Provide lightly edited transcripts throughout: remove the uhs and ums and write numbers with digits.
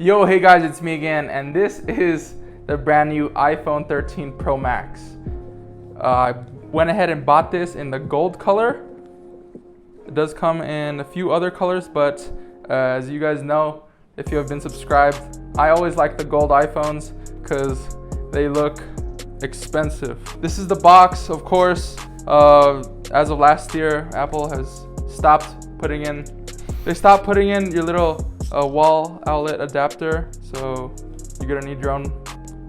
Yo, hey guys, it's me again, and this is the brand new iPhone 13 Pro Max. I went ahead and bought this in the gold color. It does come in a few other colors, but as you guys know, if you have been subscribed, I always like the gold iPhones because they look expensive. This is the box, of course. As of last year, Apple has stopped putting in your little wall outlet adapter, so you're gonna need your own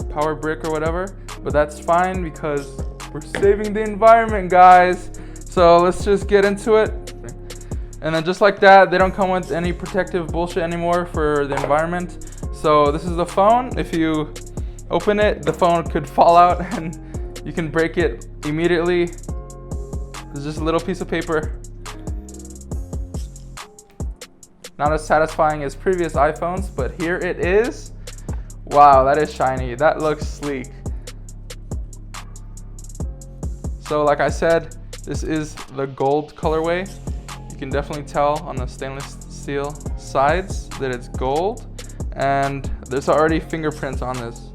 power brick or whatever, but that's fine because we're saving the environment, guys. So let's just get into it. And then just like that, they don't come with any protective bullshit anymore for the environment. So this is the phone. If you open it, the phone could fall out and you can break it immediately. It's just a little piece of paper. Not as satisfying as previous iPhones, but here it is. Wow, that is shiny. That looks sleek. So like I said, this is the gold colorway. You can definitely tell on the stainless steel sides that it's gold, and there's already fingerprints on this.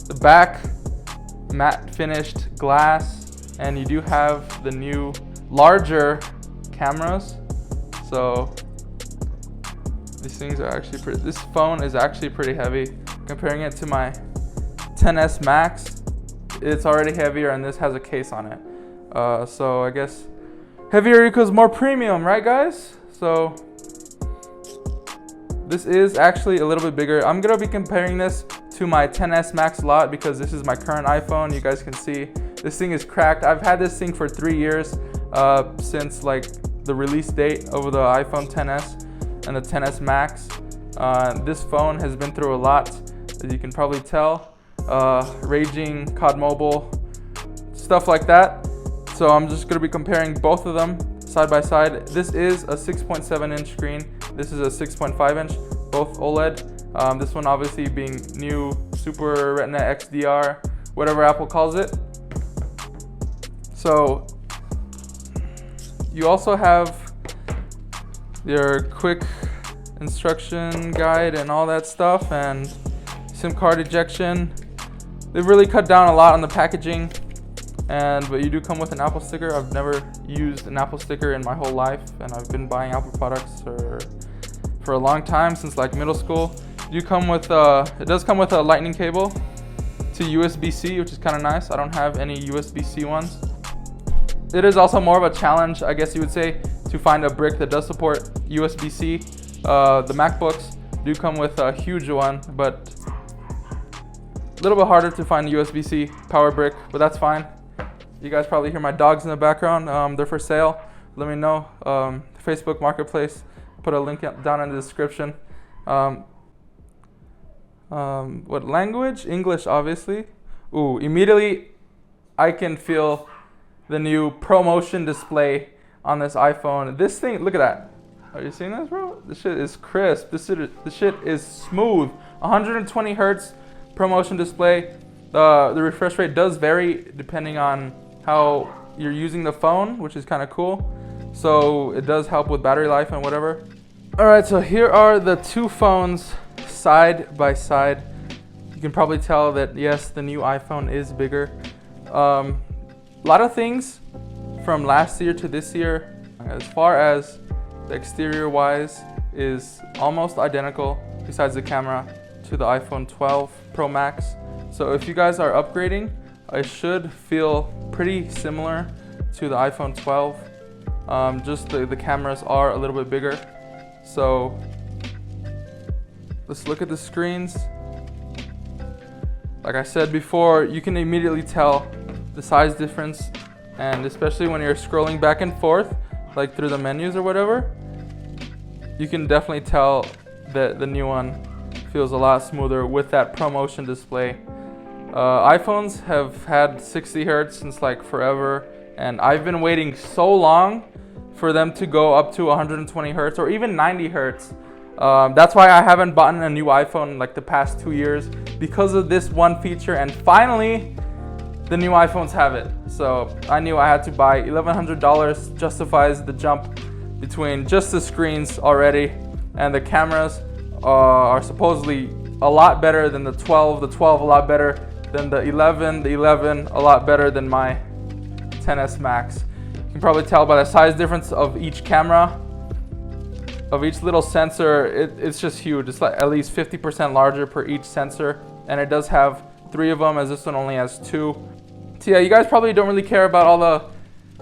The back, matte finished glass, and you do have the new larger cameras. So these things are actually pretty. This phone is actually pretty heavy. Comparing it to my XS Max, it's already heavier, and this has a case on it. So I guess heavier equals more premium, right, guys? So this is actually a little bit bigger. I'm gonna be comparing this to my XS Max a lot because this is my current iPhone. You guys can see this thing is cracked. I've had this thing for 3 years, since like the release date of the iPhone XS and the XS Max. This phone has been through a lot, as you can probably tell. Raging, COD Mobile, stuff like that. So I'm just gonna be comparing both of them side by side. This is a 6.7 inch screen. This is a 6.5 inch, both OLED. This one obviously being new Super Retina XDR, whatever Apple calls it. So you also have your quick instruction guide and all that stuff, and SIM card ejection. They've really cut down a lot on the packaging, but you do come with an Apple sticker. I've never used an Apple sticker in my whole life, and I've been buying Apple products for a long time, since like middle school. You come with it does come with a lightning cable to USB-C, which is kind of nice. I don't have any USB-C ones. It is also more of a challenge, I guess you would say, to find a brick that does support USB-C. The MacBooks do come with a huge one, but a little bit harder to find a USB-C power brick, but that's fine. You guys probably hear my dogs in the background. They're for sale. Let me know. Facebook Marketplace. Put a link down in the description. What language? English, obviously. Ooh, immediately I can feel the new ProMotion display on this iPhone. This thing, look at that. Are you seeing this, bro? This shit is crisp. This shit is smooth. 120 hertz ProMotion display. The refresh rate does vary depending on how you're using the phone, which is kind of cool. So it does help with battery life and whatever. All right, so here are the two phones side by side. You can probably tell that yes, the new iPhone is bigger. A lot of things from last year to this year, as far as the exterior wise, is almost identical, besides the camera, to the iPhone 12 Pro Max. So if you guys are upgrading, it should feel pretty similar to the iPhone 12. Just the cameras are a little bit bigger. So let's look at the screens. Like I said before, you can immediately tell the size difference, and especially when you're scrolling back and forth, like through the menus or whatever, you can definitely tell that the new one feels a lot smoother with that ProMotion display. iPhones have had 60 hertz since like forever, and I've been waiting so long for them to go up to 120 hertz or even 90 hertz. That's why I haven't bought a new iPhone like the past 2 years, because of this one feature, and finally the new iPhones have it. So I knew I had to buy. $1,100 justifies the jump between just the screens already, and the cameras are supposedly a lot better than the 12, the 12 a lot better than the 11, the 11 a lot better than my XS Max. You can probably tell by the size difference of each camera, of each little sensor. It's just huge. It's like at least 50% larger per each sensor, and it does have 3 of them, as this one only has 2. So yeah, you guys probably don't really care about all the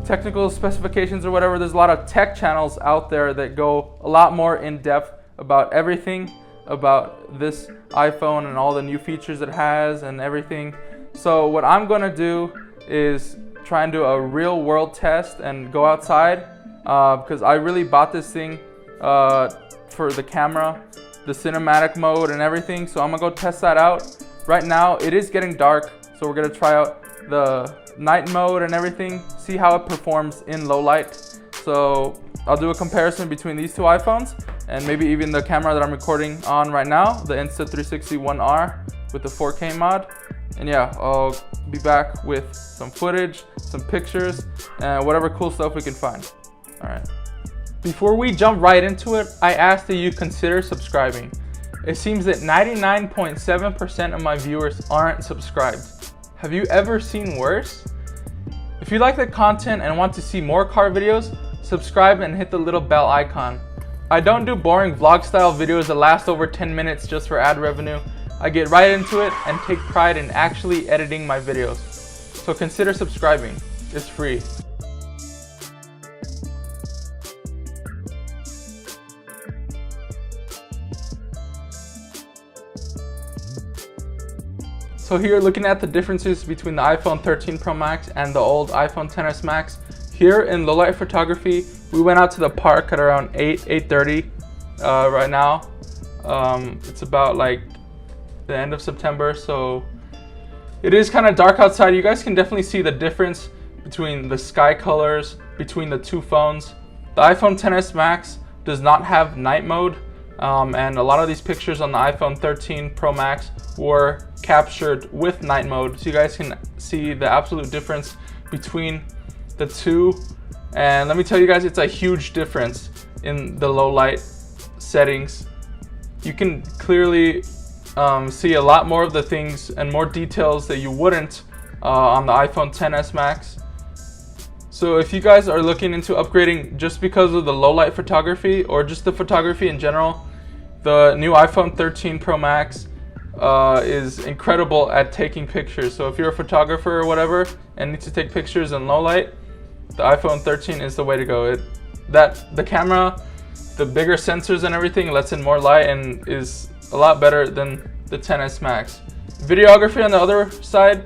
technical specifications or whatever. There's a lot of tech channels out there that go a lot more in depth about everything about this iPhone and all the new features it has and everything. So what I'm gonna do is try and do a real world test and go outside, because I really bought this thing for the camera, the cinematic mode and everything. So I'm gonna go test that out. Right now it is getting dark, so we're gonna try out the night mode and everything, see how it performs in low light. So I'll do a comparison between these 2 iPhones and maybe even the camera that I'm recording on right now, the Insta360 1R with the 4K mod. And yeah, I'll be back with some footage, some pictures, and whatever cool stuff we can find. All right. Before we jump right into it, I ask that you consider subscribing. It seems that 99.7% of my viewers aren't subscribed. Have you ever seen worse? If you like the content and want to see more car videos, subscribe and hit the little bell icon. I don't do boring vlog style videos that last over 10 minutes just for ad revenue. I get right into it and take pride in actually editing my videos. So consider subscribing. It's free. So here, looking at the differences between the iPhone 13 Pro Max and the old iPhone XS Max. Here in low light photography, we went out to the park at around 8:30 right now. It's about like the end of September, so it is kind of dark outside. You guys can definitely see the difference between the sky colors between the 2 phones. The iPhone XS Max does not have night mode, and a lot of these pictures on the iPhone 13 Pro Max were captured with night mode, so you guys can see the absolute difference between the 2. And let me tell you guys, it's a huge difference in the low light settings. You can clearly see a lot more of the things and more details that you wouldn't on the iPhone XS Max. So if you guys are looking into upgrading just because of the low light photography or just the photography in general, the new iPhone 13 Pro Max is incredible at taking pictures. So if you're a photographer or whatever and need to take pictures in low light, the iPhone 13 is the way to go. The camera, the bigger sensors and everything lets in more light and is a lot better than the XS Max. Videography on the other side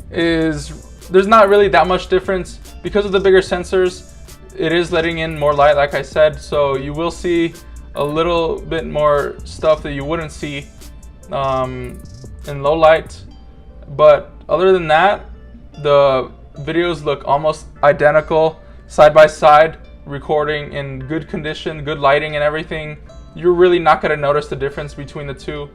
there's not really that much difference. Because of the bigger sensors, it is letting in more light, like I said, so you will see a little bit more stuff that you wouldn't see in low light. But other than that, the videos look almost identical, side by side, recording in good condition, good lighting and everything. You're really not going to notice the difference between the 2.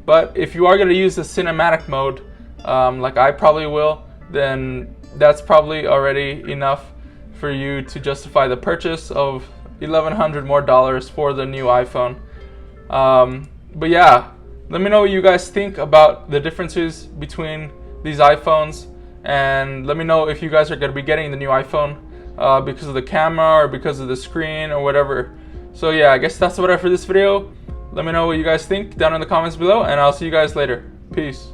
But if you are going to use the cinematic mode, like I probably will, then that's probably already enough for you to justify the purchase of $1,100 more for the new iPhone. But yeah, let me know what you guys think about the differences between these iPhones, and let me know if you guys are going to be getting the new iPhone because of the camera or because of the screen or whatever. So yeah, I guess that's about it for this video. Let me know what you guys think down in the comments below, and I'll see you guys later. Peace.